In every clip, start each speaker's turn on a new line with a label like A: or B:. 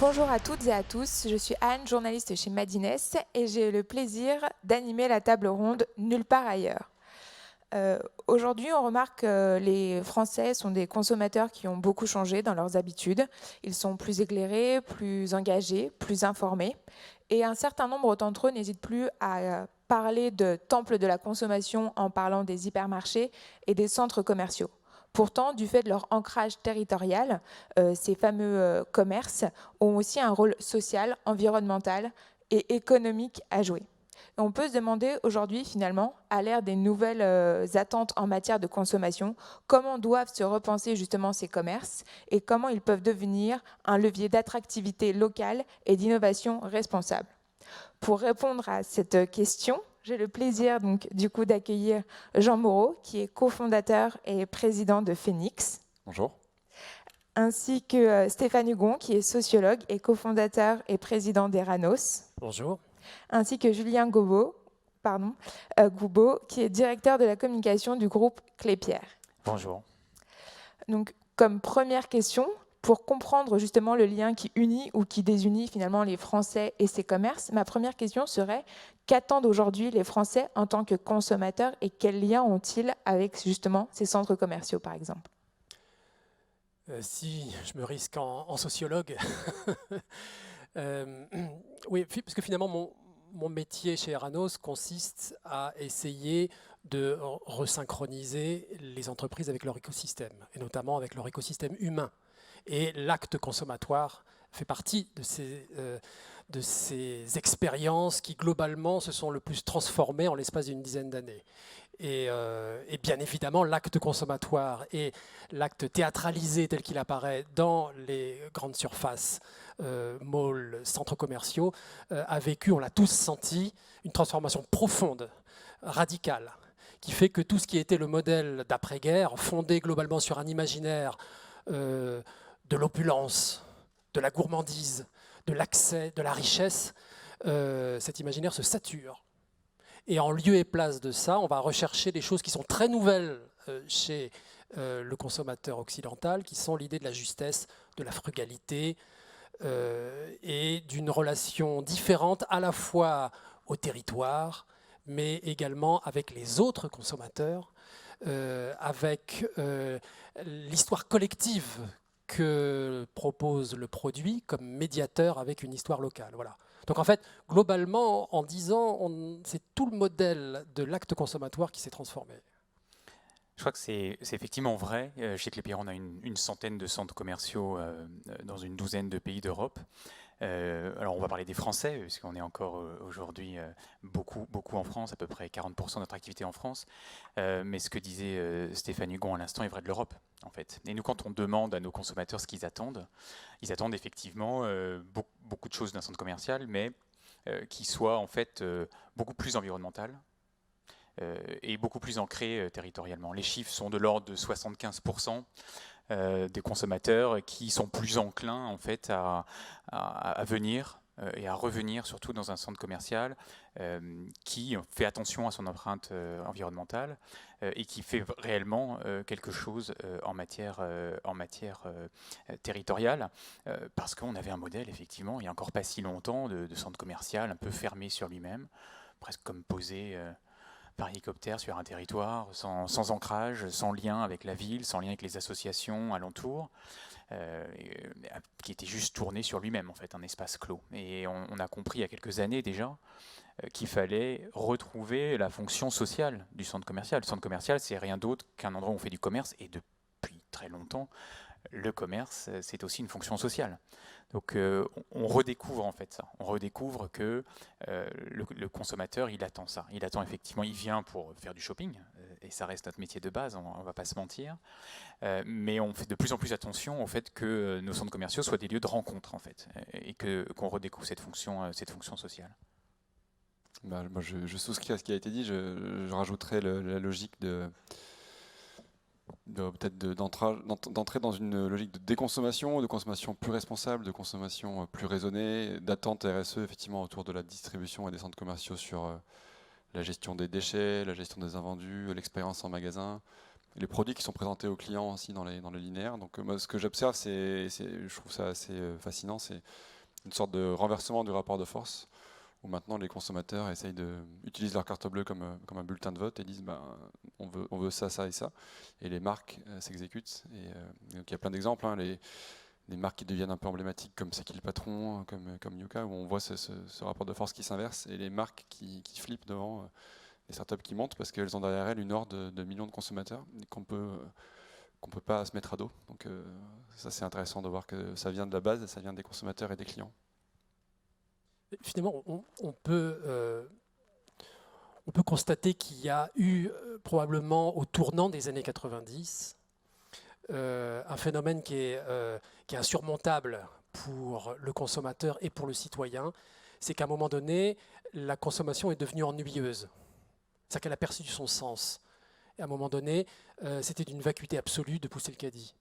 A: Bonjour à toutes et à tous, je suis Anne, journaliste chez Madines et j'ai le plaisir d'animer la table ronde Nulle part ailleurs. Aujourd'hui, on remarque que les Français sont des consommateurs qui ont beaucoup changé dans leurs habitudes. Ils sont plus éclairés, plus engagés, plus informés. Et un certain nombre d'entre eux n'hésitent plus à parler de temple de la consommation en parlant des hypermarchés et des centres commerciaux. Pourtant, du fait de leur ancrage territorial, ces fameux commerces ont aussi un rôle social, environnemental et économique à jouer. Et on peut se demander aujourd'hui, finalement, à l'ère des nouvelles attentes en matière de consommation, comment doivent se repenser justement ces commerces et comment ils peuvent devenir un levier d'attractivité locale et d'innovation responsable. Pour répondre à cette question, j'ai le plaisir du coup d'accueillir Jean Moreau, qui est cofondateur et président de Phoenix.
B: Bonjour.
A: Ainsi que Stéphane Hugon, qui est sociologue et cofondateur et président d'Eranos.
C: Bonjour.
A: Ainsi que Julien Goubeau, qui est directeur de la communication du groupe Clépierre.
C: Bonjour.
A: Donc, comme première question, pour comprendre justement le lien qui unit ou qui désunit finalement les Français et ces commerces, ma première question serait: qu'attendent aujourd'hui les Français en tant que consommateurs et quels liens ont-ils avec justement ces centres commerciaux, par exemple?
C: Si je me risque en sociologue, oui, parce que finalement mon métier chez Eranos consiste à essayer de resynchroniser les entreprises avec leur écosystème, et notamment avec leur écosystème humain. Et l'acte consommatoire fait partie de ces expériences qui globalement se sont le plus transformées en l'espace d'une dizaine d'années. Et bien évidemment, l'acte consommatoire et l'acte théâtralisé tel qu'il apparaît dans les grandes surfaces, malls, centres commerciaux, a vécu, on l'a tous senti, une transformation profonde, radicale, qui fait que tout ce qui était le modèle d'après-guerre, fondé globalement sur un imaginaire de l'opulence, de la gourmandise, de l'accès, de la richesse, cet imaginaire se sature. Et en lieu et place de ça, on va rechercher des choses qui sont très nouvelles chez le consommateur occidental, qui sont l'idée de la justesse, de la frugalité et d'une relation différente à la fois au territoire, mais également avec les autres consommateurs, avec l'histoire collective que propose le produit comme médiateur avec une histoire locale. Voilà. Donc en fait, globalement, en 10 ans, c'est tout le modèle de l'acte consommatoire qui s'est transformé.
B: Je crois que c'est effectivement vrai. Chez Clépierre, on a une centaine de centres commerciaux dans une douzaine de pays d'Europe. Alors on va parler des Français, puisqu'on est encore aujourd'hui beaucoup en France, à peu près 40% de notre activité en France. Mais ce que disait Stéphane Hugon à l'instant est vrai de l'Europe, en fait. Et nous, quand on demande à nos consommateurs ce qu'ils attendent, ils attendent effectivement beaucoup de choses d'un centre commercial, mais qui soit en fait beaucoup plus environnemental, et beaucoup plus ancré territorialement. Les chiffres sont de l'ordre de 75% des consommateurs qui sont plus enclins en fait à venir et à revenir surtout dans un centre commercial qui fait attention à son empreinte environnementale et qui fait réellement quelque chose en matière territoriale, parce qu'on avait un modèle effectivement il n'y a encore pas si longtemps de centre commercial un peu fermé sur lui-même, presque comme posé par hélicoptère sur un territoire, sans ancrage, sans lien avec la ville, sans lien avec les associations alentours, qui était juste tourné sur lui-même, en fait, un espace clos. Et on a compris il y a quelques années déjà qu'il fallait retrouver la fonction sociale du centre commercial. Le centre commercial, c'est rien d'autre qu'un endroit où on fait du commerce, et depuis très longtemps, le commerce, c'est aussi une fonction sociale. Donc on redécouvre en fait ça. On redécouvre que le consommateur, il attend ça. Il attend effectivement, il vient pour faire du shopping, et ça reste notre métier de base, on ne va pas se mentir. Mais on fait de plus en plus attention au fait que nos centres commerciaux soient des lieux de rencontre en fait, et qu'on redécouvre cette fonction sociale.
D: Moi, je souscris à ce qui a été dit. Je rajouterais la logique d'entrer dans une logique de déconsommation, de consommation plus responsable, de consommation plus raisonnée, d'attente RSE effectivement autour de la distribution et des centres commerciaux sur la gestion des déchets, la gestion des invendus, l'expérience en magasin, les produits qui sont présentés aux clients aussi dans les linéaires. Donc moi, ce que j'observe, je trouve ça assez fascinant, c'est une sorte de renversement du rapport de force, où maintenant les consommateurs utilisent leur carte bleue comme un bulletin de vote et disent on veut ça, ça et ça. Et les marques s'exécutent. Et donc il y a plein d'exemples, hein, les marques qui deviennent un peu emblématiques, comme C'est qui le patron, comme Yuka, où on voit ce rapport de force qui s'inverse, et les marques qui flippent devant les startups qui montent, parce qu'elles ont derrière elles une horde de millions de consommateurs qu'on ne peut pas se mettre à dos. Donc ça, c'est intéressant de voir que ça vient de la base, ça vient des consommateurs et des clients.
C: Finalement, on peut constater qu'il y a eu probablement au tournant des années 90 un phénomène qui est insurmontable pour le consommateur et pour le citoyen. C'est qu'à un moment donné, la consommation est devenue ennuyeuse. C'est-à-dire qu'elle a perdu son sens. Et à un moment donné, c'était d'une vacuité absolue de pousser le caddie.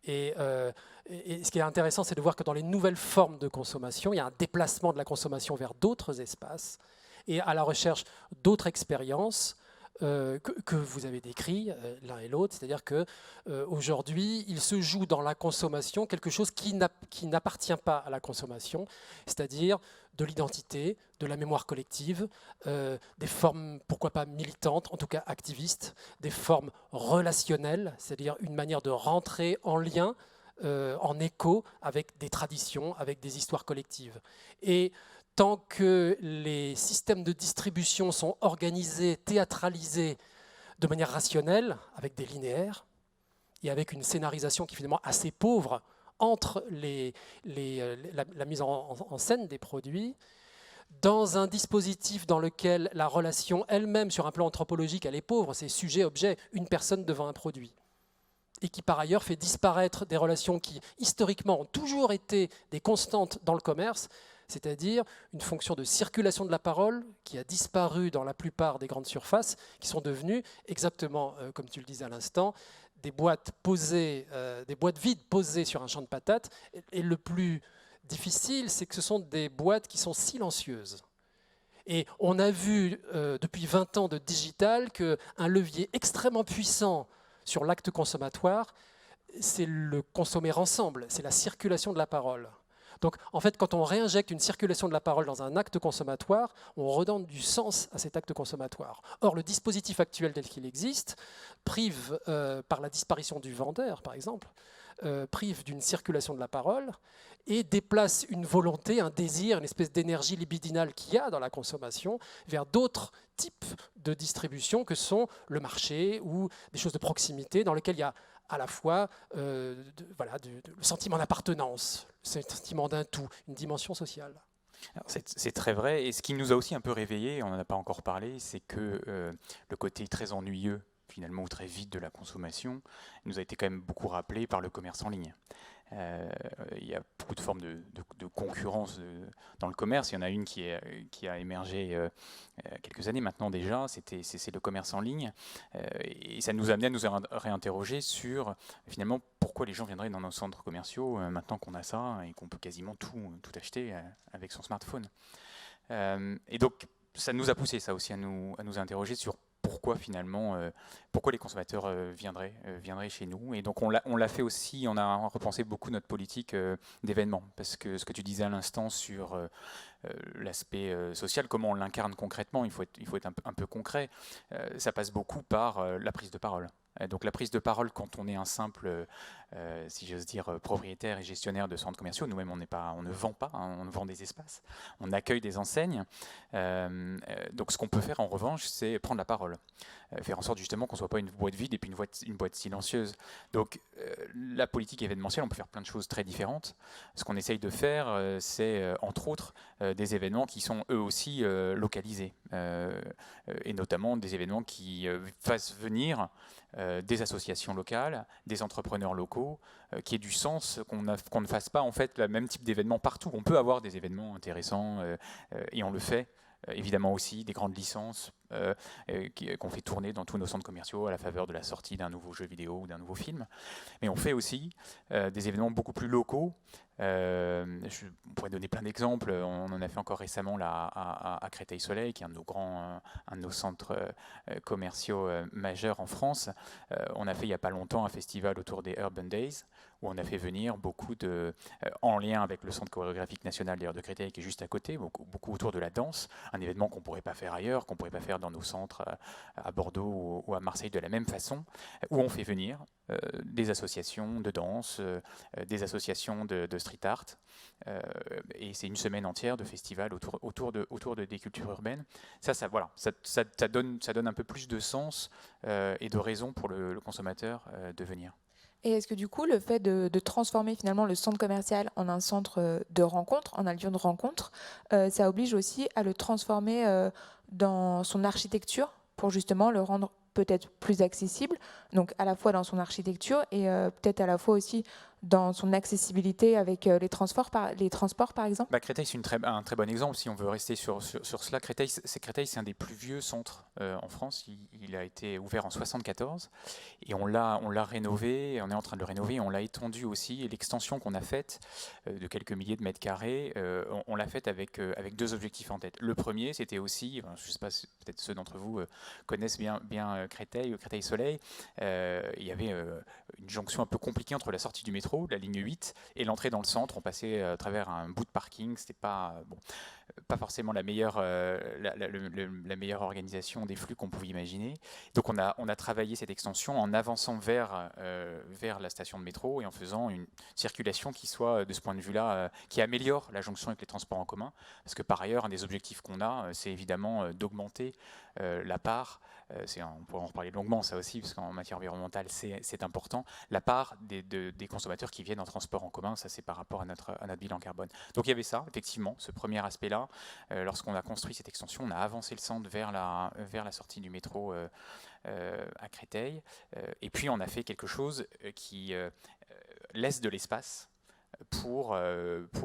C: Et ce qui est intéressant, c'est de voir que dans les nouvelles formes de consommation, il y a un déplacement de la consommation vers d'autres espaces et à la recherche d'autres expériences que vous avez décrits l'un et l'autre. C'est-à-dire qu'aujourd'hui, il se joue dans la consommation quelque chose qui n'appartient pas à la consommation, c'est-à-dire de l'identité, de la mémoire collective, des formes, pourquoi pas militantes, en tout cas activistes, des formes relationnelles, c'est-à-dire une manière de rentrer en lien, en écho avec des traditions, avec des histoires collectives. Et tant que les systèmes de distribution sont organisés, théâtralisés de manière rationnelle, avec des linéaires, et avec une scénarisation qui est finalement assez pauvre entre la mise en scène des produits, dans un dispositif dans lequel la relation elle-même, sur un plan anthropologique, elle est pauvre, c'est sujet-objet, une personne devant un produit, et qui par ailleurs fait disparaître des relations qui, historiquement, ont toujours été des constantes dans le commerce, c'est-à-dire une fonction de circulation de la parole qui a disparu dans la plupart des grandes surfaces, qui sont devenues, exactement comme tu le disais à l'instant, des boîtes vides posées sur un champ de patates. Et le plus difficile, c'est que ce sont des boîtes qui sont silencieuses. Et on a vu depuis 20 ans de digital qu'un levier extrêmement puissant sur l'acte consommatoire, c'est le consommer ensemble, c'est la circulation de la parole. Donc, en fait, quand on réinjecte une circulation de la parole dans un acte consommatoire, on redonne du sens à cet acte consommatoire. Or, le dispositif actuel tel qu'il existe prive, par la disparition du vendeur, par exemple, prive d'une circulation de la parole et déplace une volonté, un désir, une espèce d'énergie libidinale qu'il y a dans la consommation vers d'autres types de distribution que sont le marché ou des choses de proximité dans lesquelles il y a à la fois le sentiment d'appartenance, le sentiment d'un tout, une dimension sociale.
B: C'est très vrai, et ce qui nous a aussi un peu réveillés, on n'en a pas encore parlé, c'est que le côté très ennuyeux, finalement, ou très vide de la consommation, nous a été quand même beaucoup rappelé par le commerce en ligne. Il y a beaucoup de formes de concurrence dans le commerce. Il y en a une qui a émergé quelques années maintenant déjà, c'est le commerce en ligne. Et ça nous a amené à nous réinterroger sur finalement pourquoi les gens viendraient dans nos centres commerciaux maintenant qu'on a ça et qu'on peut quasiment tout acheter avec son smartphone. Et donc ça nous a poussé ça aussi à nous interroger sur pourquoi finalement, pourquoi les consommateurs viendraient chez nous. Et donc on l'a fait aussi, on a repensé beaucoup notre politique d'événements, parce que ce que tu disais à l'instant sur l'aspect social, comment on l'incarne concrètement, il faut être un peu concret, ça passe beaucoup par la prise de parole. Donc la prise de parole quand on est un simple, si j'ose dire, propriétaire et gestionnaire de centres commerciaux, nous-mêmes on ne vend pas, hein, on vend des espaces, on accueille des enseignes. Donc ce qu'on peut faire en revanche, c'est prendre la parole, faire en sorte justement qu'on ne soit pas une boîte vide et puis une boîte silencieuse. Donc la politique événementielle, on peut faire plein de choses très différentes. Ce qu'on essaye de faire, c'est entre autres des événements qui sont eux aussi localisés, et notamment des événements qui fassent venir des associations locales, des entrepreneurs locaux, qui aient du sens, qu'on ne fasse pas en fait le même type d'événement partout. On peut avoir des événements intéressants et on le fait. Évidemment aussi des grandes licences qu'on fait tourner dans tous nos centres commerciaux à la faveur de la sortie d'un nouveau jeu vidéo ou d'un nouveau film. Mais on fait aussi des événements beaucoup plus locaux. On pourrait donner plein d'exemples. On en a fait encore récemment là, à Créteil-Soleil, qui est un de nos centres commerciaux majeurs en France. On a fait il n'y a pas longtemps un festival autour des Urban Days, où on a fait venir beaucoup en lien avec le Centre chorégraphique national d'ailleurs de Créteil, qui est juste à côté, beaucoup autour de la danse, un événement qu'on ne pourrait pas faire ailleurs, qu'on ne pourrait pas faire dans nos centres à Bordeaux ou à Marseille de la même façon, où on fait venir des associations de danse, des associations de street art, et c'est une semaine entière de festival autour des cultures urbaines. Ça donne un peu plus de sens et de raison pour le consommateur de venir.
A: Et est-ce que du coup, le fait de transformer finalement le centre commercial en un centre de rencontre, en un lieu de rencontre, ça oblige aussi à le transformer dans son architecture pour justement le rendre peut-être plus accessible, donc à la fois dans son architecture et peut-être à la fois aussi dans son accessibilité avec les transports par exemple?
B: Créteil, c'est un très bon exemple, si on veut rester sur cela. Créteil, c'est un des plus vieux centres en France. Il a été ouvert en 1974 et on l'a rénové, on est en train de le rénover, et on l'a étendu aussi. Et l'extension qu'on a faite de quelques milliers de mètres carrés, on l'a faite avec deux objectifs en tête. Le premier, c'était aussi, je ne sais pas, peut-être ceux d'entre vous connaissent bien Créteil-Soleil, il y avait une jonction un peu compliquée entre la sortie du métro, la ligne 8, et l'entrée dans le centre. On passait à travers un bout de parking. C'était pas forcément la meilleure organisation des flux qu'on pouvait imaginer. Donc on a travaillé cette extension en avançant vers la station de métro et en faisant une circulation qui soit, de ce point de vue-là, qui améliore la jonction avec les transports en commun. Parce que par ailleurs, un des objectifs qu'on a, c'est évidemment d'augmenter la part, on pourrait en reparler longuement ça aussi, parce qu'en matière environnementale c'est important, la part des consommateurs qui viennent en transport en commun. Ça, c'est par rapport à notre bilan carbone. Donc il y avait ça, effectivement, ce premier aspect-là. Lorsqu'on a construit cette extension, on a avancé le centre vers la sortie du métro à Créteil, et puis on a fait quelque chose qui laisse de l'espace pour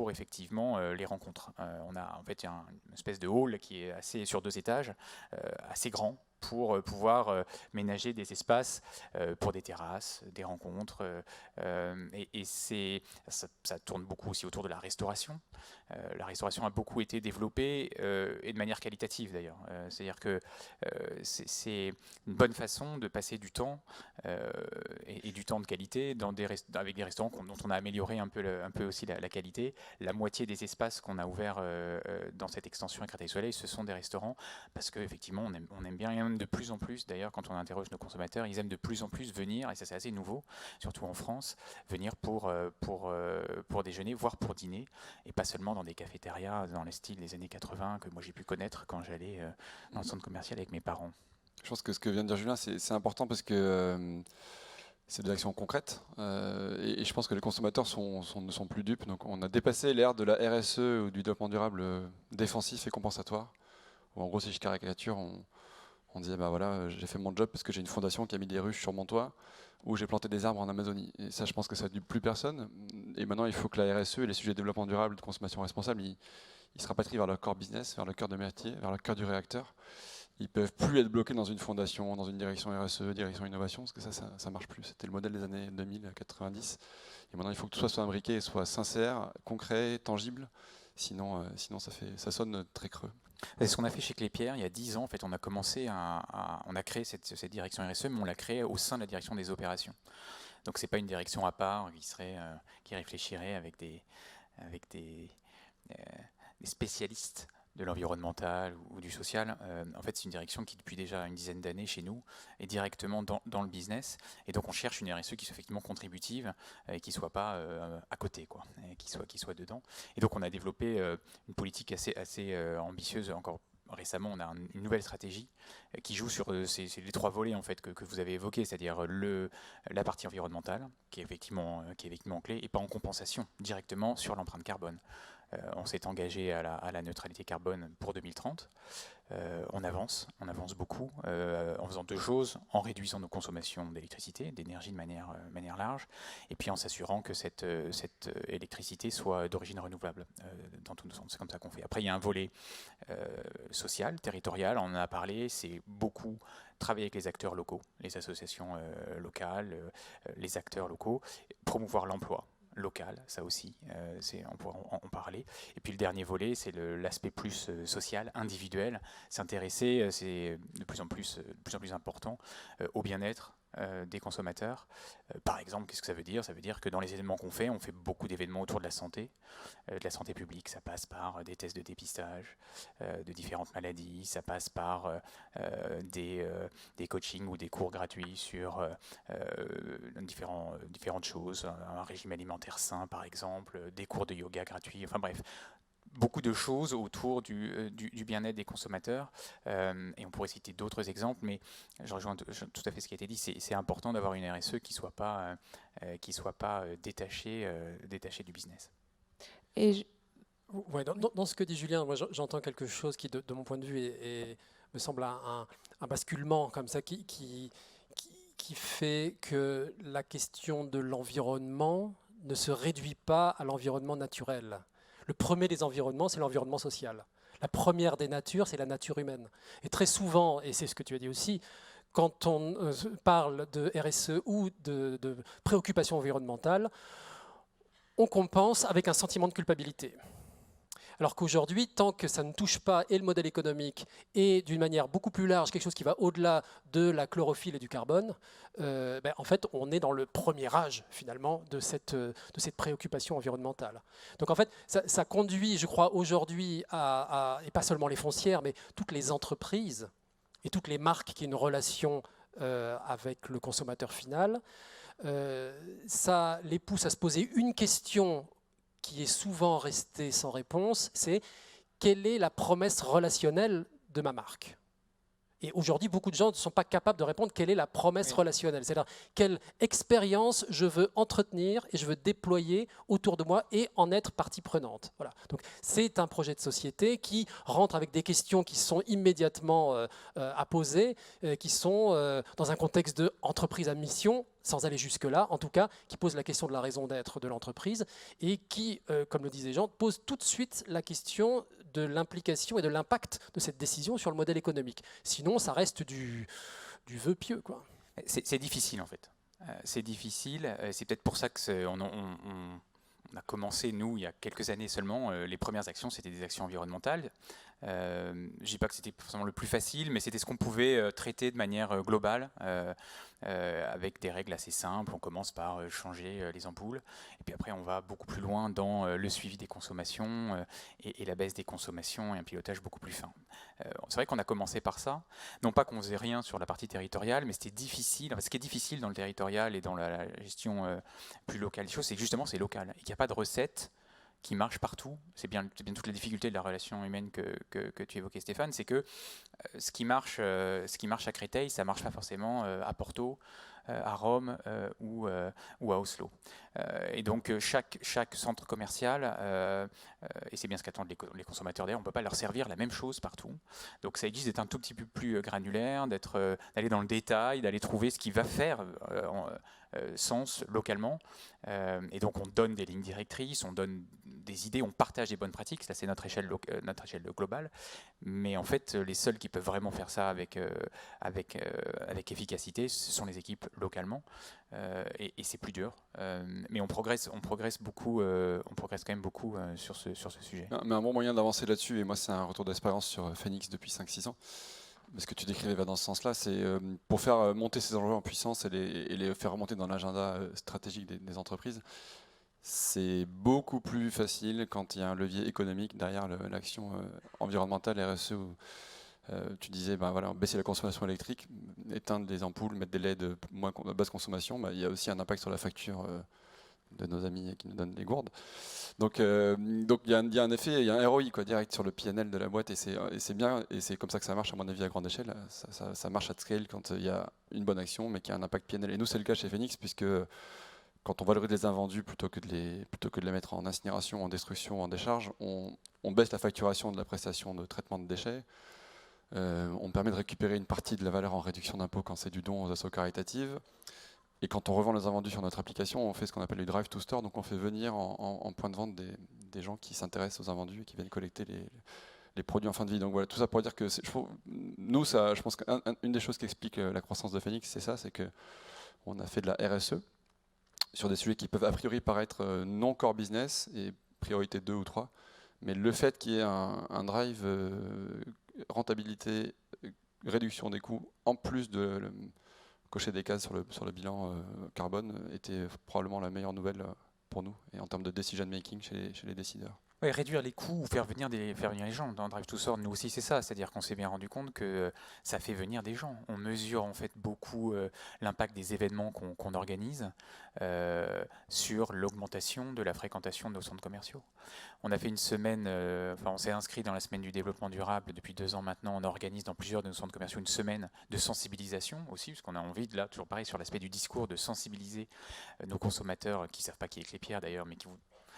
B: effectivement les rencontres. On a en fait une espèce de hall qui est sur 2 étages, assez grand, pour pouvoir ménager des espaces pour des terrasses, des rencontres. Et ça tourne beaucoup aussi autour de la restauration. La restauration a beaucoup été développée et de manière qualitative d'ailleurs. C'est-à-dire que c'est une bonne façon de passer du temps et du temps de qualité avec des restaurants dont on a amélioré un peu aussi la qualité. La moitié des espaces qu'on a ouverts dans cette extension à Créteil-Soleil, ce sont des restaurants, parce qu'effectivement on aime bien, et même de plus en plus d'ailleurs, quand on interroge nos consommateurs, ils aiment de plus en plus venir, et ça c'est assez nouveau, surtout en France, venir pour déjeuner, voire pour dîner, et pas seulement dans des cafétérias dans le style des années 80 que moi j'ai pu connaître quand j'allais dans le centre commercial avec mes parents.
D: Je pense que ce que vient de dire Julien, c'est important, parce que c'est des actions concrètes, et je pense que les consommateurs ne sont plus dupes. Donc on a dépassé l'ère de la RSE ou du développement durable défensif et compensatoire, où en gros, si je caricature, on disait voilà, j'ai fait mon job parce que j'ai une fondation qui a mis des ruches sur mon toit, ou j'ai planté des arbres en Amazonie. Et ça, je pense que ça ne dit plus personne. Et maintenant, il faut que la RSE et les sujets de développement durable, de consommation responsable, ils se rapatrient vers leur corps business, vers le cœur de métier, vers le cœur du réacteur. Ils ne peuvent plus être bloqués dans une fondation, dans une direction RSE, direction innovation, parce que ça ne marche plus. C'était le modèle des années 2000, 90. Et maintenant, il faut que tout ça soit imbriqué, soit sincère, concret, tangible. Sinon ça sonne très creux.
B: C'est ce qu'on a fait chez Clépierre il y a 10 ans. En fait, on a commencé on a créé cette direction RSE, mais on l'a créée au sein de la direction des opérations. Donc c'est pas une direction à part qui réfléchirait avec des spécialistes de l'environnemental ou du social. En fait, c'est une direction qui, depuis déjà une dizaine d'années chez nous, est directement dans le business. Et donc, on cherche une RSE qui soit effectivement contributive et qui ne soit pas à côté, quoi, et qui soit dedans. Et donc, on a développé une politique assez ambitieuse. Encore récemment, on a une nouvelle stratégie qui joue sur les 3 volets en fait, que vous avez évoqués, c'est-à-dire la partie environnementale, qui est effectivement clé, et pas en compensation, directement sur l'empreinte carbone. On s'est engagé à la neutralité carbone pour 2030. On avance beaucoup en faisant deux choses, en réduisant nos consommations d'électricité, d'énergie de manière large, et puis en s'assurant que cette électricité soit d'origine renouvelable dans tous nos sens. C'est comme ça qu'on fait. Après, il y a un volet social, territorial, on en a parlé, c'est beaucoup travailler avec les acteurs locaux, les associations locales, les acteurs locaux, promouvoir l'emploi local, ça aussi, on pourra en parler. Et puis le dernier volet, c'est l'aspect plus social, individuel, s'intéresser, c'est de plus en plus important, au bien-être des consommateurs. Par exemple, qu'est-ce que ça veut dire? Ça veut dire que dans les événements qu'on fait, on fait beaucoup d'événements autour de la santé publique. Ça passe par des tests de dépistage de différentes maladies, ça passe par des coachings ou des cours gratuits sur différentes choses, un régime alimentaire sain par exemple, des cours de yoga gratuits, enfin bref, beaucoup de choses autour du bien-être des consommateurs, et on pourrait citer d'autres exemples, mais je rejoins tout à fait ce qui a été dit. C'est important d'avoir une RSE qui soit pas détachée du business.
A: Et
C: Ouais, dans ce que dit Julien, moi j'entends quelque chose qui, de mon point de vue, me semble un basculement comme ça qui fait que la question de l'environnement ne se réduit pas à l'environnement naturel. Le premier des environnements, c'est l'environnement social. La première des natures, c'est la nature humaine. Et très souvent, et c'est ce que tu as dit aussi, quand on parle de RSE ou de préoccupation environnementale, on compense avec un sentiment de culpabilité. Alors qu'aujourd'hui, tant que ça ne touche pas et le modèle économique et d'une manière beaucoup plus large, quelque chose qui va au-delà de la chlorophylle et du carbone, en fait, on est dans le premier âge finalement de cette préoccupation environnementale. Donc en fait, ça conduit, je crois, aujourd'hui et pas seulement les foncières, mais toutes les entreprises et toutes les marques qui ont une relation avec le consommateur final, ça les pousse à se poser une question qui est souvent restée sans réponse, c'est quelle est la promesse relationnelle de ma marque? Et aujourd'hui, beaucoup de gens ne sont pas capables de répondre quelle est la promesse relationnelle. C'est-à-dire quelle expérience je veux entretenir et je veux déployer autour de moi et en être partie prenante. Voilà. Donc c'est un projet de société qui rentre avec des questions qui sont immédiatement à poser, qui sont dans un contexte d'entreprise à mission, sans aller jusque-là, en tout cas, qui pose la question de la raison d'être de l'entreprise et qui, comme le disaient Jean, pose tout de suite la question de l'implication et de l'impact de cette décision sur le modèle économique. Sinon, ça reste du vœu pieux, quoi.
B: C'est difficile, en fait. C'est difficile. C'est peut-être pour ça qu'on a commencé, nous, il y a quelques années seulement, les premières actions, c'était des actions environnementales. Je ne dis pas que c'était forcément le plus facile, mais c'était ce qu'on pouvait traiter de manière globale, avec des règles assez simples. On commence par changer les ampoules, et puis après on va beaucoup plus loin dans le suivi des consommations et la baisse des consommations et un pilotage beaucoup plus fin. C'est vrai qu'on a commencé par ça, non pas qu'on faisait rien sur la partie territoriale, mais c'était difficile. Enfin, ce qui est difficile dans le territorial et dans la gestion plus locale des choses, c'est que justement c'est local, et qu'il n'y a pas de recette qui marche partout. C'est bien toute la difficulté de la relation humaine que tu évoquais, Stéphane, c'est que ce qui marche à Créteil, ça ne marche pas forcément à Porto, à Rome ou à Oslo. Et donc chaque centre commercial, et c'est bien ce qu'attendent les consommateurs d'ailleurs, on ne peut pas leur servir la même chose partout. Donc ça existe d'être un tout petit peu plus granulaire, d'aller dans le détail, d'aller trouver ce qui va faire sens localement. Et donc on donne des lignes directrices, on donne des idées, on partage des bonnes pratiques, ça c'est notre échelle globale. Mais en fait, les seuls qui peuvent vraiment faire ça avec efficacité, ce sont les équipes localement. Et c'est plus dur. Mais on progresse beaucoup, on progresse quand même beaucoup sur ce sujet.
D: Mais un bon moyen d'avancer là-dessus, et moi c'est un retour d'expérience sur Phoenix depuis 5-6 ans, ce que tu décrivais va dans ce sens-là, c'est pour faire monter ces enjeux en puissance et les faire remonter dans l'agenda stratégique des entreprises. C'est beaucoup plus facile quand il y a un levier économique derrière l'action environnementale RSE. Tu disais, baisser la consommation électrique, éteindre des ampoules, mettre des LED moins basse consommation, il y a aussi un impact sur la facture de nos amis qui nous donnent les gourdes. Donc il y a un effet, il y a un ROI direct sur le PNL de la boîte, et c'est bien, et c'est comme ça que ça marche à mon avis à grande échelle. Ça marche à scale quand il y a une bonne action mais qui a un impact PNL. Et nous c'est le cas chez Phoenix, puisque quand on valorise les invendus plutôt que de les mettre en incinération, en destruction, en décharge, on baisse la facturation de la prestation de traitement de déchets. On permet de récupérer une partie de la valeur en réduction d'impôt quand c'est du don aux assos caritatives. Et quand on revend les invendus sur notre application, on fait ce qu'on appelle du drive to store, donc on fait venir en point de vente des gens qui s'intéressent aux invendus et qui viennent collecter les produits en fin de vie. Donc voilà, tout ça pour dire que je pense qu'une des choses qui explique la croissance de Phoenix, c'est ça, c'est qu'on a fait de la RSE sur des sujets qui peuvent a priori paraître non core business et priorité 2 ou 3, mais le fait qu'il y ait un drive rentabilité, réduction des coûts, en plus de cocher des cases sur le bilan carbone, était probablement la meilleure nouvelle pour nous et en termes de decision making chez les décideurs.
B: Ouais, réduire les coûts ou faire venir les gens. Dans Drive to Store, nous aussi c'est ça, c'est-à-dire qu'on s'est bien rendu compte que ça fait venir des gens. On mesure en fait beaucoup l'impact des événements qu'on organise sur l'augmentation de la fréquentation de nos centres commerciaux. On a fait une semaine, on s'est inscrit dans la semaine du développement durable depuis 2 ans maintenant. On organise dans plusieurs de nos centres commerciaux une semaine de sensibilisation aussi, parce qu'on a envie, là, toujours pareil, sur l'aspect du discours, de sensibiliser nos consommateurs qui ne savent pas qui est Clépierre d'ailleurs, mais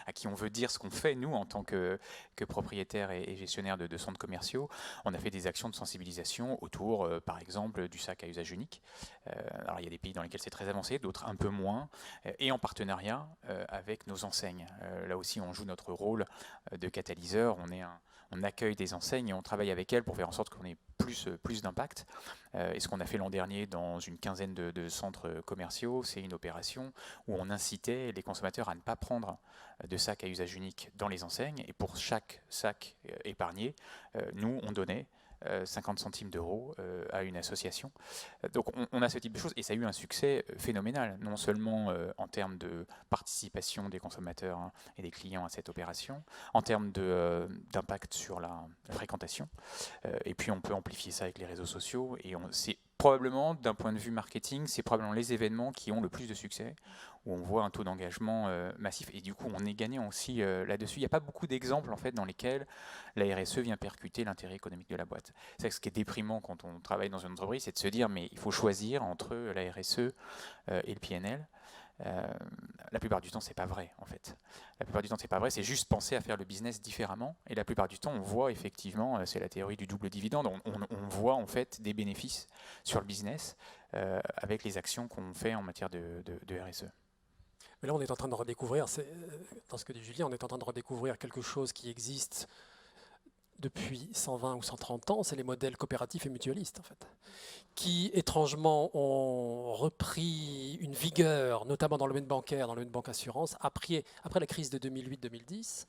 B: à qui on veut dire ce qu'on fait, nous, en tant que propriétaires et gestionnaires de centres commerciaux. On a fait des actions de sensibilisation autour, par exemple, du sac à usage unique. Alors, il y a des pays dans lesquels c'est très avancé, d'autres un peu moins, et en partenariat avec nos enseignes. Là aussi, on joue notre rôle de catalyseur. On accueille des enseignes et on travaille avec elles pour faire en sorte qu'on ait plus d'impact. Et ce qu'on a fait l'an dernier dans une quinzaine de centres commerciaux, c'est une opération où on incitait les consommateurs à ne pas prendre de sacs à usage unique dans les enseignes. Et pour chaque sac épargné, nous, on donnait 50 centimes d'euros à une association. Donc on a ce type de choses et ça a eu un succès phénoménal, non seulement en termes de participation des consommateurs et des clients à cette opération, en termes d'impact sur la fréquentation, et puis on peut amplifier ça avec les réseaux sociaux et c'est probablement, d'un point de vue marketing, c'est probablement les événements qui ont le plus de succès, où on voit un taux d'engagement massif, et du coup on est gagnant aussi là-dessus. Il n'y a pas beaucoup d'exemples en fait, dans lesquels la RSE vient percuter l'intérêt économique de la boîte. C'est ce qui est déprimant quand on travaille dans une entreprise, c'est de se dire mais il faut choisir entre la RSE et le PNL. La plupart du temps, c'est pas vrai en fait. La plupart du temps, c'est pas vrai. C'est juste penser à faire le business différemment. Et la plupart du temps, on voit effectivement, c'est la théorie du double dividende. On voit en fait des bénéfices sur le business avec les actions qu'on fait en matière de RSE.
C: Mais là, on est en train de redécouvrir, dans ce que dit Julien, on est en train de redécouvrir quelque chose qui existe depuis 120 ou 130 ans, c'est les modèles coopératifs et mutualistes, en fait, qui, étrangement, ont repris une vigueur, notamment dans le domaine bancaire, dans le domaine banque-assurance, après la crise de 2008-2010,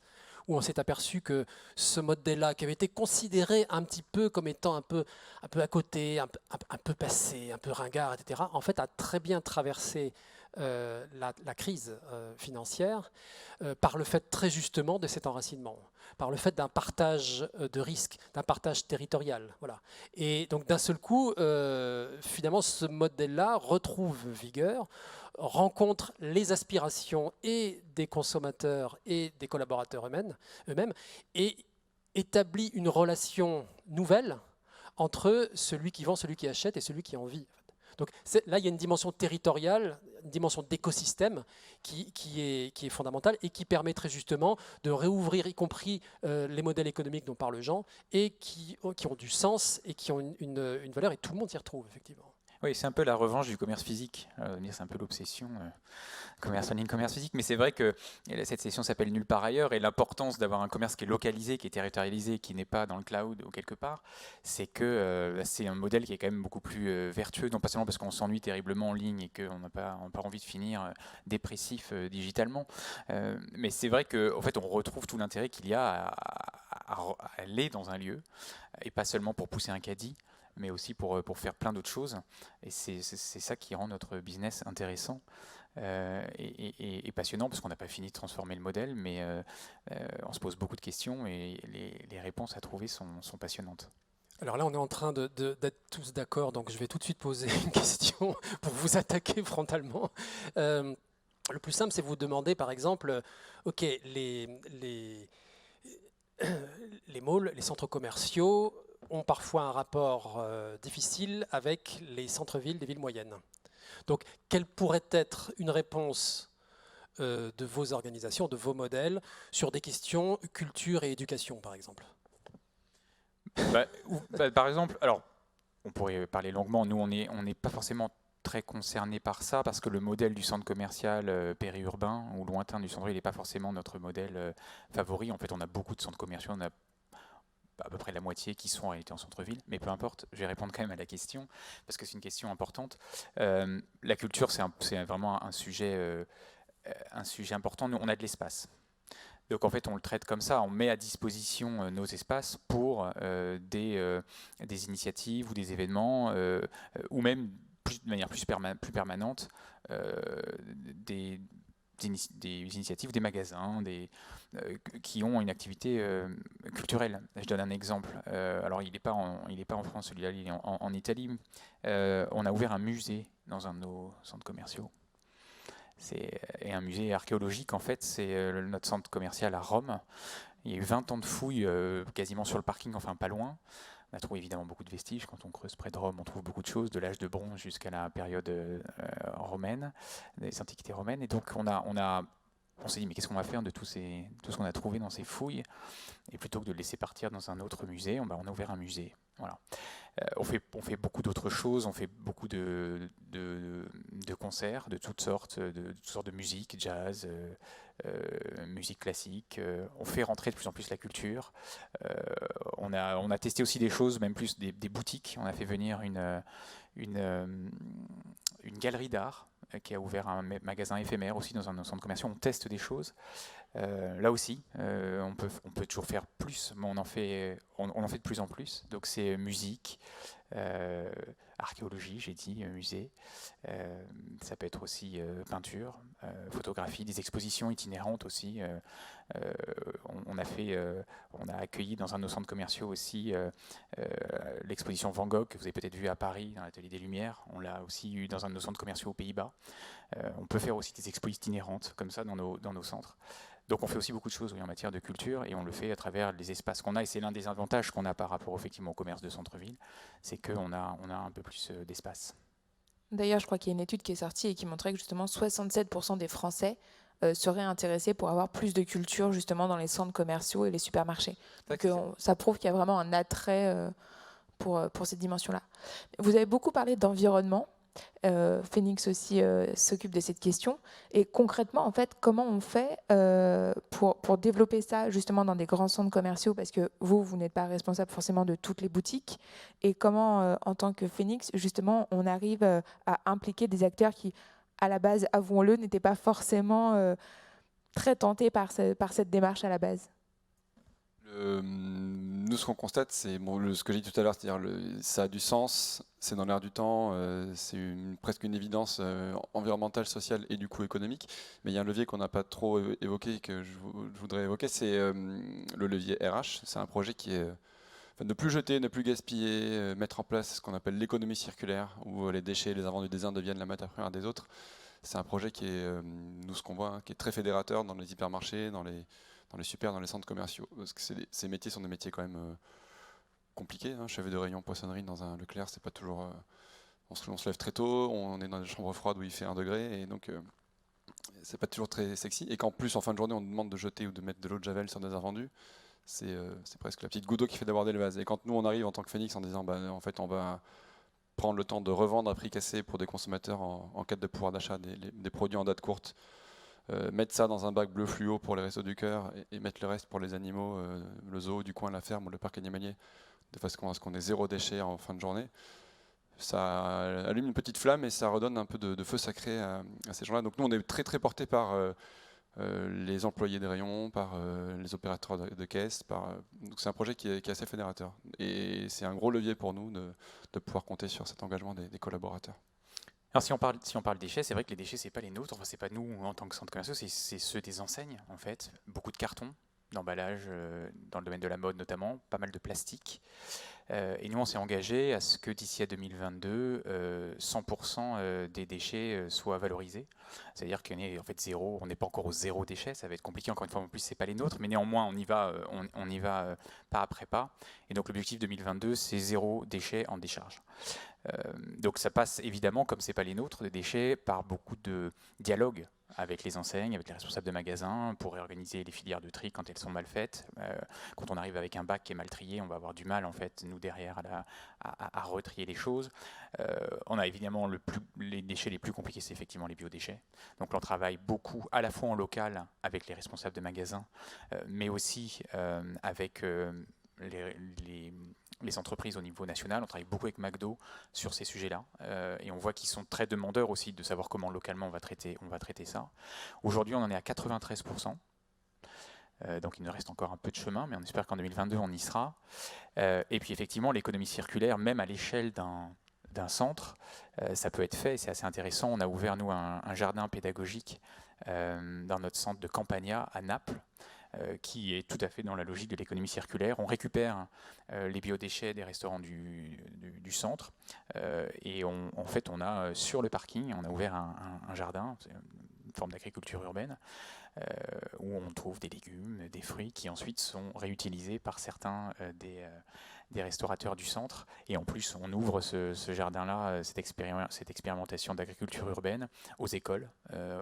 C: où on s'est aperçu que ce modèle-là, qui avait été considéré un petit peu comme étant un peu à côté, un peu passé, un peu ringard, etc., en fait, a très bien traversé la crise financière par le fait très justement de cet enracinement, par le fait d'un partage de risques, d'un partage territorial. Voilà. Et donc d'un seul coup, finalement, ce modèle-là retrouve vigueur, rencontre les aspirations et des consommateurs et des collaborateurs eux-mêmes et établit une relation nouvelle entre celui qui vend, celui qui achète et celui qui en vit. Donc là, il y a une dimension territoriale, une dimension d'écosystème qui est fondamentale et qui permet très justement de réouvrir, y compris les modèles économiques dont parle Jean, et qui ont du sens et qui ont une valeur, et tout le monde s'y retrouve, effectivement.
B: Oui, c'est un peu la revanche du commerce physique. C'est un peu l'obsession commerce en ligne, commerce physique. Mais c'est vrai que cette session s'appelle Nulle part ailleurs. Et l'importance d'avoir un commerce qui est localisé, qui est territorialisé, qui n'est pas dans le cloud ou quelque part, c'est que c'est un modèle qui est quand même beaucoup plus vertueux. Non pas seulement parce qu'on s'ennuie terriblement en ligne et qu'on n'a pas envie de finir dépressif digitalement. Mais c'est vrai qu'en fait, on retrouve tout l'intérêt qu'il y a à aller dans un lieu. Et pas seulement pour pousser un caddie, mais aussi pour faire plein d'autres choses. Et c'est ça qui rend notre business intéressant et passionnant, parce qu'on n'a pas fini de transformer le modèle, mais on se pose beaucoup de questions et les réponses à trouver sont passionnantes.
C: Alors là, on est en train d'être tous d'accord, donc je vais tout de suite poser une question pour vous attaquer frontalement. Le plus simple, c'est vous demander, par exemple, OK, les malls, les centres commerciaux ont parfois un rapport difficile avec les centres-villes des villes moyennes. Donc, quelle pourrait être une réponse de vos organisations, de vos modèles, sur des questions culture et éducation, par exemple?
B: Par exemple, alors, on pourrait parler longuement, nous on n'est pas forcément très concerné par ça, parce que le modèle du centre commercial périurbain ou lointain du centre-ville n'est pas forcément notre modèle favori. En fait, on a beaucoup de centres commerciaux, on a à peu près la moitié qui sont en réalité en centre-ville, mais peu importe, je vais répondre quand même à la question, parce que c'est une question importante. La culture, c'est vraiment un sujet important. Nous, on a de l'espace. Donc en fait, on le traite comme ça, on met à disposition nos espaces pour des initiatives ou des événements, ou même de manière plus permanente, des initiatives, des magasins, qui ont une activité culturelle. Je donne un exemple. Alors il n'est pas en France, celui-là, il est en Italie. On a ouvert un musée dans un de nos centres commerciaux. Et un musée archéologique, en fait, c'est notre centre commercial à Rome. Il y a eu 20 ans de fouilles quasiment sur le parking, enfin pas loin. On a trouvé évidemment beaucoup de vestiges. Quand on creuse près de Rome, on trouve beaucoup de choses, de l'âge de bronze jusqu'à la période romaine, des antiquités romaines. Et donc on s'est dit, mais qu'est-ce qu'on va faire de tout ce qu'on a trouvé dans ces fouilles? Et plutôt que de le laisser partir dans un autre musée, on a ouvert un musée. Voilà. On fait beaucoup d'autres choses, on fait beaucoup de concerts de toutes sortes de musique, jazz, musique classique. On fait rentrer de plus en plus la culture. On a testé aussi des choses, même plus des boutiques. On a fait venir une galerie d'art qui a ouvert un magasin éphémère aussi dans un centre commercial. On teste des choses. Là aussi, on peut toujours faire plus, mais on en fait de plus en plus. Donc c'est musique, archéologie, j'ai dit, musée. Ça peut être aussi peinture, photographie, des expositions itinérantes aussi. On a accueilli dans un de nos centres commerciaux aussi l'exposition Van Gogh que vous avez peut-être vue à Paris dans l'Atelier des Lumières. On l'a aussi eu dans un de nos centres commerciaux aux Pays-Bas. On peut faire aussi des expos itinérantes comme ça dans nos centres. Donc on fait aussi beaucoup de choses en matière de culture et on le fait à travers les espaces qu'on a, et c'est l'un des avantages qu'on a par rapport effectivement au commerce de centre-ville, c'est qu'on a un peu plus d'espace.
A: D'ailleurs, je crois qu'il y a une étude qui est sortie et qui montrait que justement 67% des Français seraient intéressés pour avoir plus de culture justement dans les centres commerciaux et les supermarchés. Donc ça prouve qu'il y a vraiment un attrait pour cette dimension-là. Vous avez beaucoup parlé d'environnement. Phoenix aussi s'occupe de cette question. Et concrètement, en fait, comment on fait pour développer ça justement dans des grands centres commerciaux, parce que vous n'êtes pas responsable forcément de toutes les boutiques. Et comment, en tant que Phoenix, justement, on arrive à impliquer des acteurs qui, à la base, avouons-le, n'étaient pas forcément très tentés par cette démarche à la base?
D: Nous, ce qu'on constate, c'est ce que j'ai dit tout à l'heure, c'est-à-dire ça a du sens, c'est dans l'air du temps, c'est presque une évidence environnementale, sociale et du coup économique. Mais il y a un levier qu'on n'a pas trop évoqué, que je voudrais évoquer, c'est le levier RH. C'est un projet qui est ne plus jeter, ne plus gaspiller, mettre en place ce qu'on appelle l'économie circulaire, où les déchets, les invendus des uns deviennent la matière première des autres. C'est un projet qui est, nous ce qu'on voit, qui est très fédérateur dans les hypermarchés, dans les super, dans les centres commerciaux. Parce que ces métiers sont des métiers quand même compliqués. Chef de rayon poissonnerie dans un Leclerc, c'est pas toujours. On se lève très tôt, on est dans des chambres froides où il fait 1 degré, et donc c'est pas toujours très sexy. Et qu'en plus, en fin de journée, on nous demande de jeter ou de mettre de l'eau de javel sur des invendus, c'est presque la petite goutte d'eau qui fait déborder le vase. Et quand nous, on arrive en tant que Phoenix en disant, en fait, on va prendre le temps de revendre à prix cassé pour des consommateurs en quête de pouvoir d'achat des produits en date courte, mettre ça dans un bac bleu fluo pour les Restos du Cœur et mettre le reste pour les animaux, le zoo du coin, la ferme ou le parc animalier, de façon à ce qu'on ait 0 déchet en fin de journée. Ça allume une petite flamme et ça redonne un peu de feu sacré à ces gens-là. Donc nous, on est très très portés par les employés des rayons, par les opérateurs de caisse. Donc c'est un projet qui est assez fédérateur. Et c'est un gros levier pour nous de pouvoir compter sur cet engagement des collaborateurs.
B: Alors si on parle déchets, c'est vrai que les déchets, c'est pas les nôtres, enfin, c'est pas nous en tant que centre commercial, c'est ceux des enseignes en fait. Beaucoup de cartons, d'emballage, dans le domaine de la mode notamment, pas mal de plastique. Et nous, on s'est engagé à ce que d'ici à 2022, 100% des déchets soient valorisés. C'est-à-dire qu'on est en fait zéro, on n'est pas encore au zéro déchet, ça va être compliqué, encore une fois, en plus, c'est pas les nôtres, mais néanmoins, on y va pas après pas. Et donc l'objectif 2022, c'est 0 déchet en décharge. Donc ça passe évidemment, comme c'est pas les nôtres, des déchets, par beaucoup de dialogue avec les enseignes, avec les responsables de magasins, pour réorganiser les filières de tri quand elles sont mal faites. Quand on arrive avec un bac qui est mal trié, on va avoir du mal, en fait, nous derrière, à retrier les choses. On a évidemment les déchets les plus compliqués, c'est effectivement les biodéchets. Donc on travaille beaucoup, à la fois en local avec les responsables de magasins, mais aussi avec les entreprises au niveau national. On travaille beaucoup avec McDo sur ces sujets-là, et on voit qu'ils sont très demandeurs aussi de savoir comment localement on va traiter ça. Aujourd'hui, on en est à 93%. Donc il nous reste encore un peu de chemin, mais on espère qu'en 2022, on y sera. Et puis effectivement, l'économie circulaire, même à l'échelle d'un centre, ça peut être fait, c'est assez intéressant. On a ouvert, nous, un jardin pédagogique dans notre centre de Campagna à Naples, qui est tout à fait dans la logique de l'économie circulaire. On récupère les biodéchets des restaurants du centre, et en fait, on a sur le parking, on a ouvert un jardin, une forme d'agriculture urbaine, où on trouve des légumes, des fruits qui ensuite sont réutilisés par certains des restaurateurs du centre. Et en plus, on ouvre ce jardin-là, cette expérimentation d'agriculture urbaine aux écoles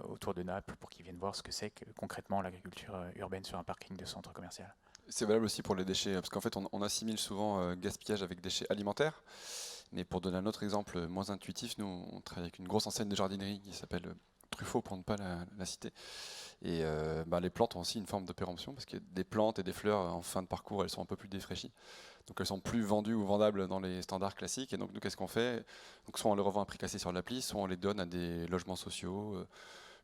B: autour de Naples pour qu'ils viennent voir ce que c'est que concrètement l'agriculture urbaine sur un parking de centre commercial.
D: C'est valable aussi pour les déchets, parce qu'en fait on assimile souvent gaspillage avec déchets alimentaires. Mais pour donner un autre exemple moins intuitif, nous on travaille avec une grosse enseigne de jardinerie qui s'appelle Truffaut pour ne pas la citer. Et les plantes ont aussi une forme de péremption, parce que des plantes et des fleurs en fin de parcours, elles sont un peu plus défraîchies. Donc elles sont plus vendues ou vendables dans les standards classiques. Et donc nous, qu'est-ce qu'on fait? Donc soit on les revend à prix cassé sur l'appli, soit on les donne à des logements sociaux,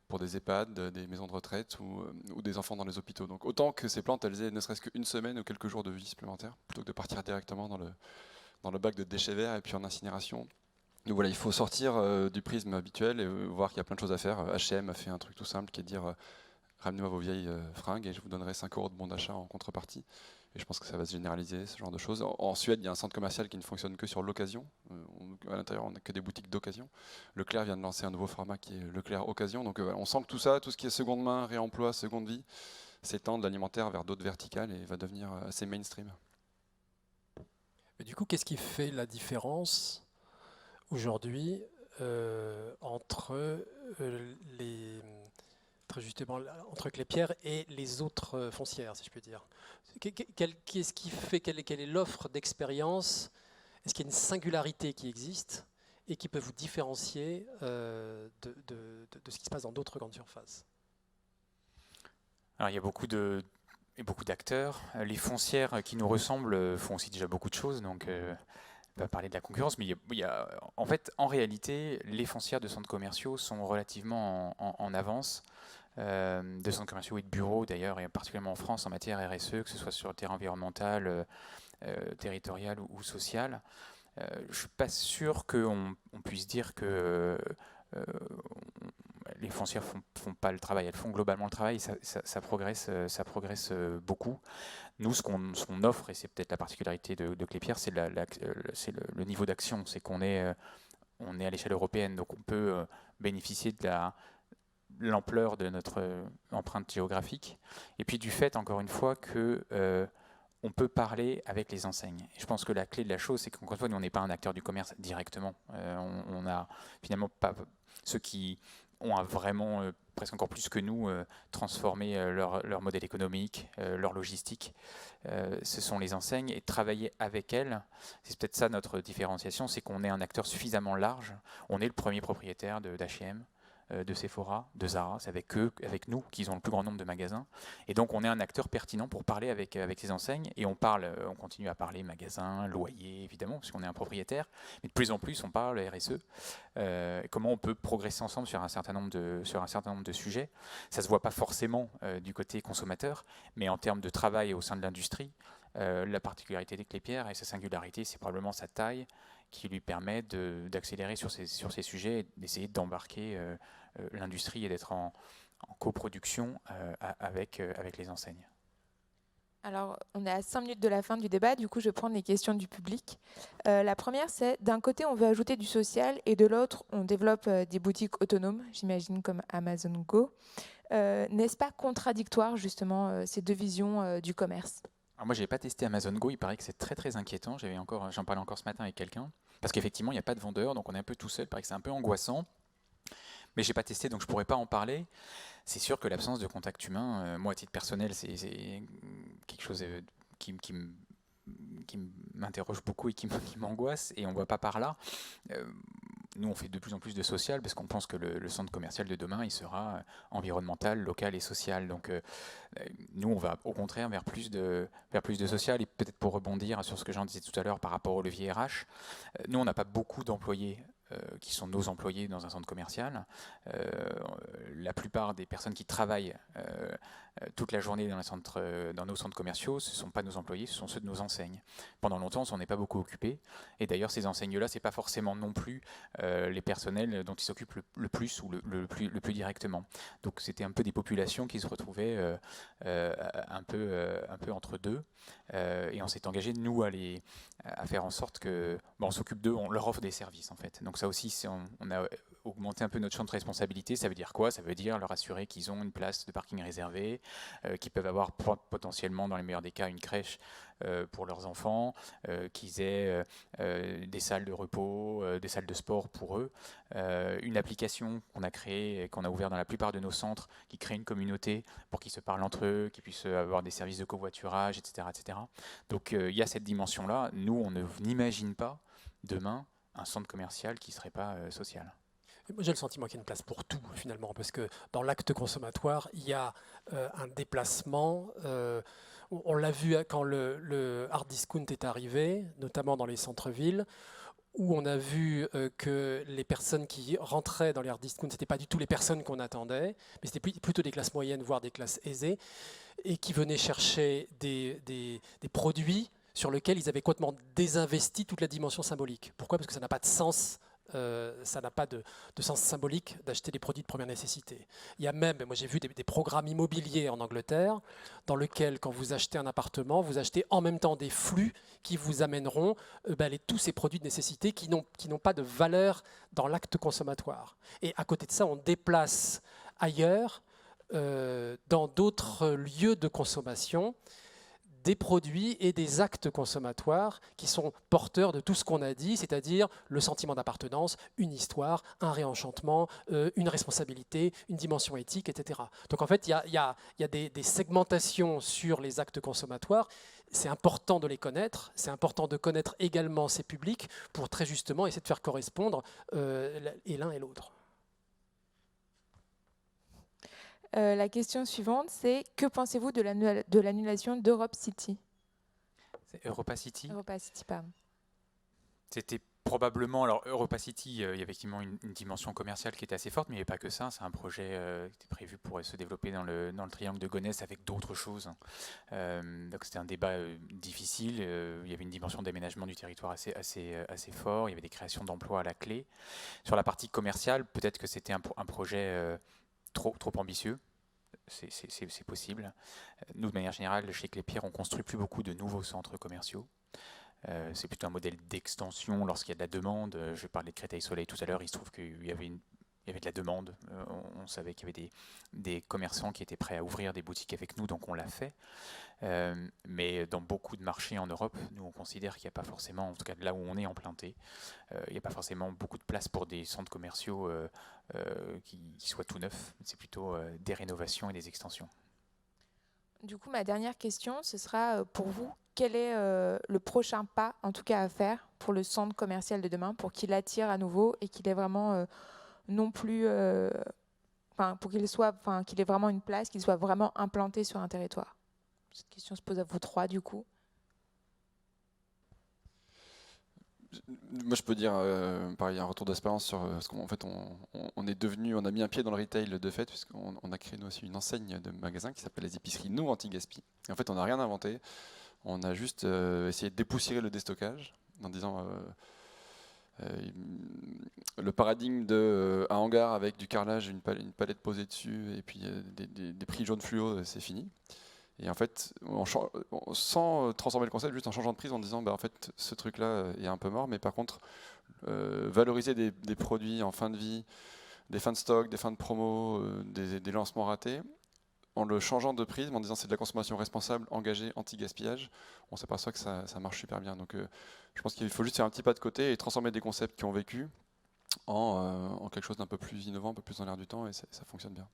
D: pour des EHPAD, des maisons de retraite ou des enfants dans les hôpitaux. Donc autant que ces plantes, elles aient ne serait-ce qu'une semaine ou quelques jours de vie supplémentaire, plutôt que de partir directement dans le bac de déchets verts et puis en incinération. Donc voilà, il faut sortir du prisme habituel et voir qu'il y a plein de choses à faire. H&M a fait un truc tout simple qui est de dire ramenez-moi vos vieilles fringues et je vous donnerai 5 € de bon d'achat en contrepartie. Et je pense que ça va se généraliser, ce genre de choses. En Suède, il y a un centre commercial qui ne fonctionne que sur l'occasion. À l'intérieur, on n'a que des boutiques d'occasion. Leclerc vient de lancer un nouveau format qui est Leclerc Occasion. Donc on sent que tout ça, tout ce qui est seconde main, réemploi, seconde vie, s'étend de l'alimentaire vers d'autres verticales et va devenir assez mainstream.
C: Mais du coup, qu'est-ce qui fait la différence aujourd'hui entre Clépierre et les autres foncières, si je puis dire? Qu'est-ce qui fait, quelle est l'offre d'expérience? Est-ce qu'il y a une singularité qui existe et qui peut vous différencier de ce qui se passe dans d'autres grandes surfaces?
B: Alors il y a beaucoup d'acteurs. Les foncières qui nous ressemblent font aussi déjà beaucoup de choses, donc on va parler de la concurrence, mais en fait, en réalité, les foncières de centres commerciaux sont relativement en avance, de centres commerciaux et de bureaux d'ailleurs, et particulièrement en France en matière RSE, que ce soit sur le terrain environnemental, territorial ou social. Je ne suis pas sûr qu'on puisse dire que les foncières font pas le travail, elles font globalement le travail, ça progresse beaucoup. Nous, ce qu'on offre, et c'est peut-être la particularité de Clépierre, c'est le niveau d'action, c'est qu'on est à l'échelle européenne, donc on peut bénéficier de l'ampleur de notre empreinte géographique, et puis du fait, encore une fois, que on peut parler avec les enseignes. Et je pense que la clé de la chose, c'est qu'encore une fois, nous, on n'est pas un acteur du commerce directement. On a finalement pas ceux qui ont vraiment, presque encore plus que nous, transformé leur modèle économique, leur logistique. Ce sont les enseignes, et travailler avec elles, c'est peut-être ça notre différenciation, c'est qu'on est un acteur suffisamment large. On est le premier propriétaire d'H&M, de Sephora, de Zara, c'est avec eux, avec nous, qu'ils ont le plus grand nombre de magasins. Et donc on est un acteur pertinent pour parler avec ces enseignes, et on continue à parler magasins, loyer, évidemment, parce qu'on est un propriétaire, mais de plus en plus on parle RSE, comment on peut progresser ensemble sur un certain nombre de sujets. Ça se voit pas forcément du côté consommateur, mais en termes de travail au sein de l'industrie, la particularité des Clépierre et sa singularité, c'est probablement sa taille qui lui permet d'accélérer sur ces sujets et d'essayer d'embarquer l'industrie et d'être en coproduction avec les enseignes.
A: Alors, on est à 5 minutes de la fin du débat, du coup je vais prendre les questions du public. La première, c'est d'un côté on veut ajouter du social et de l'autre on développe des boutiques autonomes, j'imagine comme Amazon Go. N'est-ce pas contradictoire justement ces deux visions du commerce?
B: Alors moi, je n'ai pas testé Amazon Go, il paraît que c'est très très inquiétant. J'en parlais encore ce matin avec quelqu'un, parce qu'effectivement, il n'y a pas de vendeur, donc on est un peu tout seul, il paraît que c'est un peu angoissant. mais j'ai pas testé, donc je pourrais pas en parler. C'est sûr que l'absence de contact humain, moi à titre personnel, c'est quelque chose qui m'interroge beaucoup et qui m'angoisse, et on ne voit pas par là. Nous, on fait de plus en plus de social parce qu'on pense que le centre commercial de demain, il sera environnemental, local et social. Donc, nous, on va au contraire vers plus de social. Et peut-être pour rebondir sur ce que j'en disais tout à l'heure par rapport au levier RH, nous, on n'a pas beaucoup d'employés qui sont nos employés dans un centre commercial. La plupart des personnes qui travaillent toute la journée dans nos centres commerciaux, ce ne sont pas nos employés, ce sont ceux de nos enseignes. Pendant longtemps, on s'en est pas beaucoup occupé. Et d'ailleurs, ces enseignes-là, ce n'est pas forcément non plus les personnels dont ils s'occupent le plus ou le plus directement. Donc c'était un peu des populations qui se retrouvaient un peu entre deux. Et on s'est engagé, nous, à faire en sorte que on s'occupe d'eux, on leur offre des services en fait. Donc ça aussi, on a augmenté un peu notre champ de responsabilité. Ça veut dire quoi? Ça veut dire leur assurer qu'ils ont une place de parking réservée, qu'ils peuvent avoir potentiellement, dans les meilleurs des cas, une crèche pour leurs enfants, qu'ils aient des salles de repos, des salles de sport pour eux, une application qu'on a créée et qu'on a ouverte dans la plupart de nos centres qui crée une communauté pour qu'ils se parlent entre eux, qu'ils puissent avoir des services de covoiturage, etc. etc. Donc il y a cette dimension-là. Nous, on n'imagine pas demain un centre commercial qui ne serait pas social.
C: Moi, j'ai le sentiment qu'il y a une place pour tout, finalement, parce que dans l'acte consommatoire, il y a un déplacement. On l'a vu quand le hard discount est arrivé, notamment dans les centres-villes, où on a vu que les personnes qui rentraient dans les hard discounts, ce n'étaient pas du tout les personnes qu'on attendait, mais c'était plutôt des classes moyennes, voire des classes aisées, et qui venaient chercher des produits sur lesquels ils avaient complètement désinvesti toute la dimension symbolique. Pourquoi? Parce que ça n'a pas de sens. Ça n'a pas de sens symbolique d'acheter des produits de première nécessité. Il y a même, moi j'ai vu des programmes immobiliers en Angleterre dans lesquels, quand vous achetez un appartement, vous achetez en même temps des flux qui vous amèneront tous ces produits de nécessité qui n'ont pas de valeur dans l'acte consommatoire. Et à côté de ça, on déplace ailleurs, dans d'autres lieux de consommation, des produits et des actes consommatoires qui sont porteurs de tout ce qu'on a dit, c'est-à-dire le sentiment d'appartenance, une histoire, un réenchantement, une responsabilité, une dimension éthique, etc. Donc en fait, il y a des segmentations sur les actes consommatoires. C'est important de les connaître, c'est important de connaître également ces publics pour très justement essayer de faire correspondre et l'un et l'autre.
A: La question suivante, c'est que pensez-vous de l'annulation d'Europe City?
B: C'est Europa City.
A: Europa City, pardon.
B: C'était probablement, alors Europa City, il y a effectivement une dimension commerciale qui était assez forte, mais il n'y avait pas que ça. C'est un projet qui était prévu pour se développer dans le triangle de Gonesse avec d'autres choses. Donc c'était un débat difficile. Il y avait une dimension d'aménagement du territoire assez fort. Il y avait des créations d'emplois à la clé. Sur la partie commerciale, peut-être que c'était un projet trop ambitieux. C'est possible. Nous, de manière générale, chez Klépierre, on ne construit plus beaucoup de nouveaux centres commerciaux. C'est plutôt un modèle d'extension lorsqu'il y a de la demande. Je parlais de Créteil-Soleil tout à l'heure, il se trouve qu'il y avait de la demande. On savait qu'il y avait des commerçants qui étaient prêts à ouvrir des boutiques avec nous, donc on l'a fait. Mais dans beaucoup de marchés en Europe, nous on considère qu'il n'y a pas forcément, en tout cas là où on est implanté, il n'y a pas forcément beaucoup de place pour des centres commerciaux qui soient tout neufs. C'est plutôt des rénovations et des extensions.
A: Du coup, ma dernière question, ce sera pour vous, quel est le prochain pas, en tout cas à faire, pour le centre commercial de demain, pour qu'il attire à nouveau et qu'il ait vraiment non plus, pour qu'il ait vraiment une place, qu'il soit vraiment implanté sur un territoire. Cette question se pose à vous trois, du coup.
D: Moi, je peux dire, pareil, un retour d'expérience sur ce qu'en fait, on est devenu, on a mis un pied dans le retail de fait, puisqu'on a créé nous aussi une enseigne de magasins qui s'appelle les épiceries Nous Anti-Gaspi. Et en fait, on n'a rien inventé. On a juste essayé de dépoussiérer le déstockage en disant le paradigme de un hangar avec du carrelage, une palette posée dessus et puis des prix jaunes fluo, c'est fini. Et en fait, sans transformer le concept, juste en changeant de prise, en disant en fait, ce truc-là est un peu mort, mais par contre, valoriser des produits en fin de vie, des fins de stock, des fins de promo, des lancements ratés, en le changeant de prisme, en disant c'est de la consommation responsable, engagée, anti-gaspillage, on s'aperçoit que ça marche super bien. Donc je pense qu'il faut juste faire un petit pas de côté et transformer des concepts qui ont vécu en quelque chose d'un peu plus innovant, un peu plus dans l'air du temps, et ça fonctionne bien.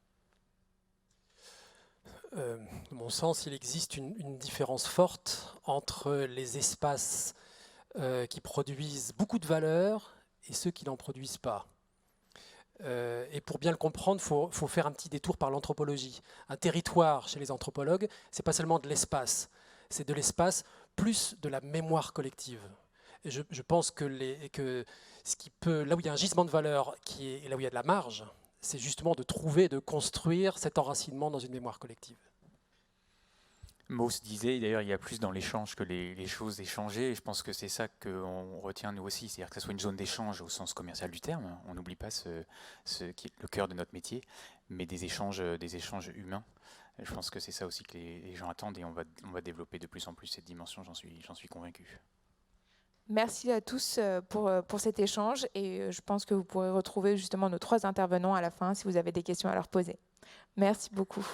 C: De mon sens, il existe une différence forte entre les espaces qui produisent beaucoup de valeur et ceux qui n'en produisent pas. Et pour bien le comprendre, il faut faire un petit détour par l'anthropologie. Un territoire, chez les anthropologues, ce n'est pas seulement de l'espace, c'est de l'espace plus de la mémoire collective. Et je pense que ce qui peut, là où il y a un gisement de valeur, et là où il y a de la marge, c'est justement de trouver, de construire cet enracinement dans une mémoire collective.
B: Mauss disait, d'ailleurs, il y a plus dans l'échange que les choses échangées, et je pense que c'est ça qu'on retient nous aussi, c'est-à-dire que ce soit une zone d'échange au sens commercial du terme, on n'oublie pas ce qui est le cœur de notre métier, mais des échanges humains. Je pense que c'est ça aussi que les gens attendent, et on va développer de plus en plus cette dimension, j'en suis convaincu.
A: Merci à tous pour cet échange, et je pense que vous pourrez retrouver justement nos 3 intervenants à la fin si vous avez des questions à leur poser. Merci beaucoup.